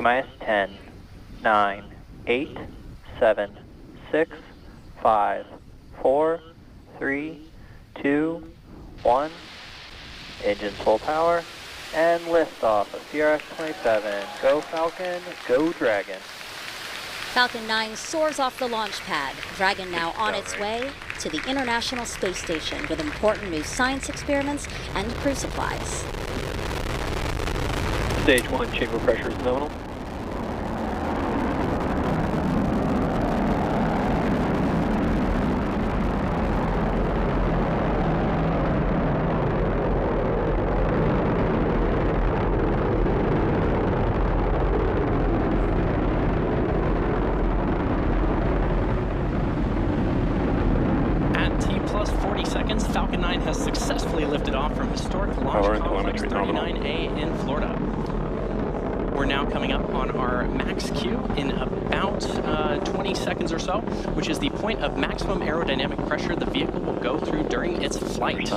T-minus 10, 9, 8, 7, 6, 5, 4, 3, 2, 1. Engines full power. And liftoff of CRS-27. Go Falcon, go Dragon. Falcon 9 soars off the launch pad. Dragon now on its way to the International Space Station with important new science experiments and crew supplies. Stage 1 chamber pressure is nominal. Falcon 9 has successfully lifted off from historic launch complex 39A in Florida. We're now coming up on our max Q in about 20 seconds or so, which is the point of maximum aerodynamic pressure the vehicle will go through during its flight.